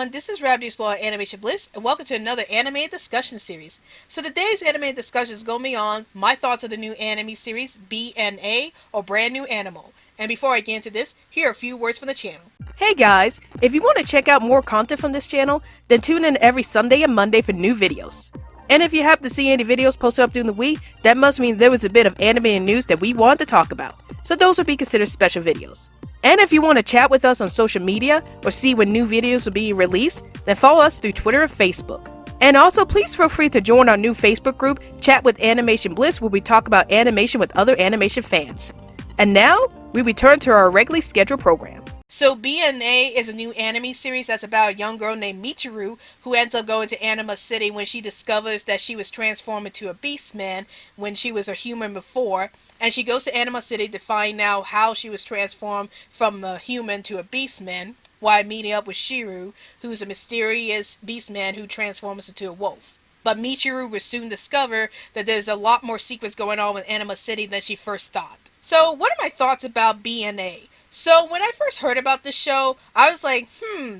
everyone, this is Rabbit Spoil Animation Bliss, and welcome to another anime discussion series. So today's anime discussion is going to be on my thoughts of the new anime series, BNA, or Brand New Animal. And before I get into this, here are a few words from the channel. Hey guys, if you want to check out more content from this channel, then tune in every Sunday and Monday for new videos. And if you happen to see any videos posted up during the week, that must mean there was a bit of anime and news that we wanted to talk about. So those would be considered special videos. And if you want to chat with us on social media or see when new videos are being released, then follow us through Twitter and Facebook. And also, please feel free to join our new Facebook group, Chat with Animation Bliss, where we talk about animation with other animation fans. And now, we return to our regularly scheduled program. So BNA is a new anime series that's about a young girl named Michiru who ends up going to Anima City when she discovers that she was transformed into a beast man when she was a human before. And she goes to Anima City to find out how she was transformed from a human to a beast man while meeting up with Shiru, who's a mysterious beast man who transforms into a wolf. But Michiru will soon discover that there's a lot more secrets going on with Anima City than she first thought. So what are my thoughts about BNA? So when I first heard about this show, I was like,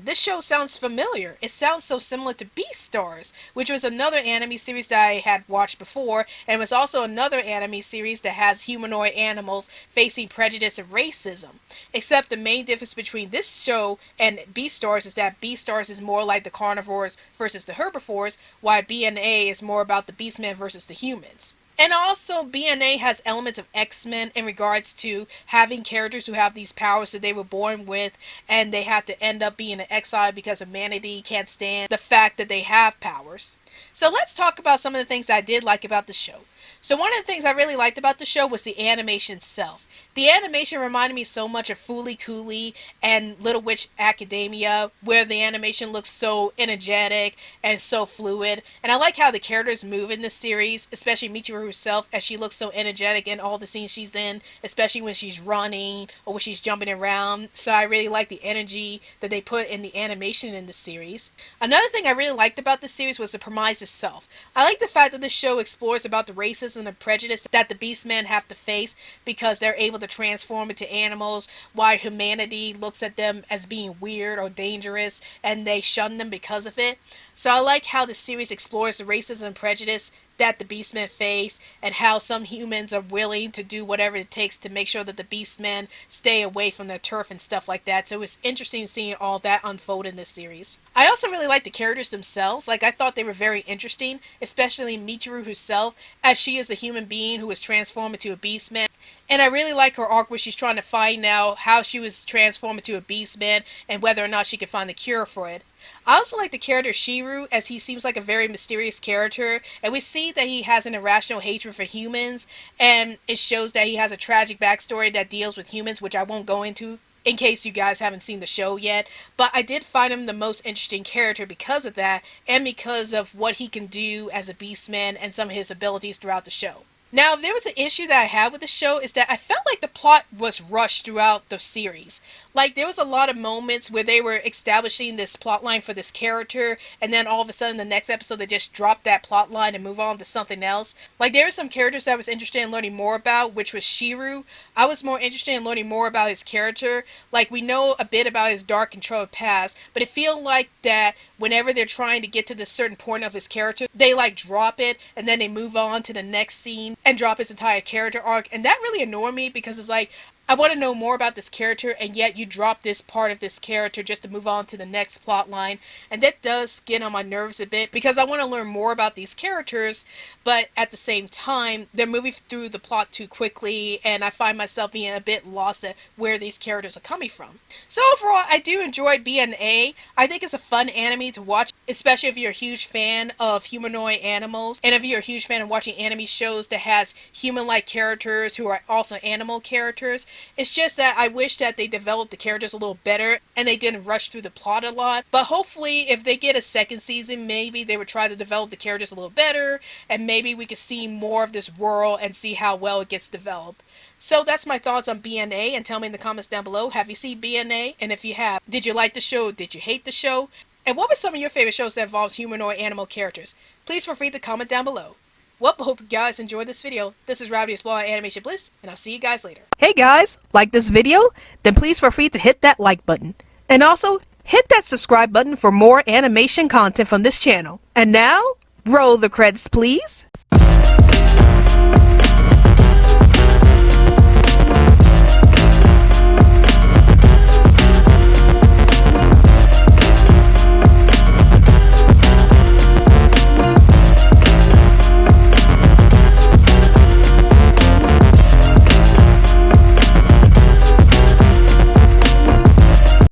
this show sounds familiar. It sounds so similar to Beastars, which was another anime series that I had watched before, and was also another anime series that has humanoid animals facing prejudice and racism. Except the main difference between this show and Beastars is that Beastars is more like the carnivores versus the herbivores, while BNA is more about the beastmen versus the humans. And also, BNA has elements of X-Men in regards to having characters who have these powers that they were born with, and they had to end up being in exile because humanity can't stand the fact that they have powers. So let's talk about some of the things I did like about the show. So one of the things I really liked about the show was the animation itself. The animation reminded me so much of Fooly Cooly and Little Witch Academia, where the animation looks so energetic and so fluid. And I like how the characters move in this series, especially Michiru herself, as she looks so energetic in all the scenes she's in, especially when she's running or when she's jumping around. So I really like the energy that they put in the animation in the series. Another thing I really liked about the series was the premise itself. I like the fact that the show explores about the racism and prejudice that the beastmen have to face because they're able to transform into animals while humanity looks at them as being weird or dangerous and they shun them because of it. So I like how the series explores the racism and prejudice that the beastmen face and how some humans are willing to do whatever it takes to make sure that the beastmen stay away from their turf and stuff like that. So it's interesting seeing all that unfold in this series. I also really like the characters themselves. Like, I thought they were very interesting, especially Michiru herself, as she is a human being who was transformed into a beastman. And I really like her arc where she's trying to find out how she was transformed into a beastman and whether or not she can find the cure for it. I also like the character Shiru, as he seems like a very mysterious character, and we see that he has an irrational hatred for humans, and it shows that he has a tragic backstory that deals with humans, which I won't go into in case you guys haven't seen the show yet. But I did find him the most interesting character because of that, and because of what he can do as a beastman and some of his abilities throughout the show. Now, if there was an issue that I had with the show is that I felt like the plot was rushed throughout the series. Like, there was a lot of moments where they were establishing this plot line for this character, and then all of a sudden the next episode they just dropped that plot line and move on to something else. Like, there were some characters that I was interested in learning more about, which was Shiru. I was more interested in learning more about his character. Like, we know a bit about his dark and troubled past, but it feels like that whenever they're trying to get to this certain point of his character, they like drop it, and then they move on to the next scene and drop his entire character arc, and that really annoyed me because it's like, I want to know more about this character, and yet you drop this part of this character just to move on to the next plot line, and that does get on my nerves a bit because I want to learn more about these characters, but at the same time, they're moving through the plot too quickly, and I find myself being a bit lost at where these characters are coming from. So overall, I do enjoy BNA. I think it's a fun anime to watch, especially if you're a huge fan of humanoid animals, and if you're a huge fan of watching anime shows that has human-like characters who are also animal characters. It's just that I wish that they developed the characters a little better and they didn't rush through the plot a lot. But hopefully, if they get a second season, maybe they would try to develop the characters a little better, and maybe we could see more of this world and see how well it gets developed. So that's my thoughts on BNA, and tell me in the comments down below, have you seen BNA? And if you have, did you like the show? Did you hate the show? And what were some of your favorite shows that involves humanoid animal characters? Please feel free to comment down below. Well, I hope you guys enjoyed this video. This is Rabbit Spoil Animation Bliss, and I'll see you guys later. Hey guys, like this video? Then please feel free to hit that like button. And also, Hit that subscribe button for more animation content from this channel. And now, roll the credits please.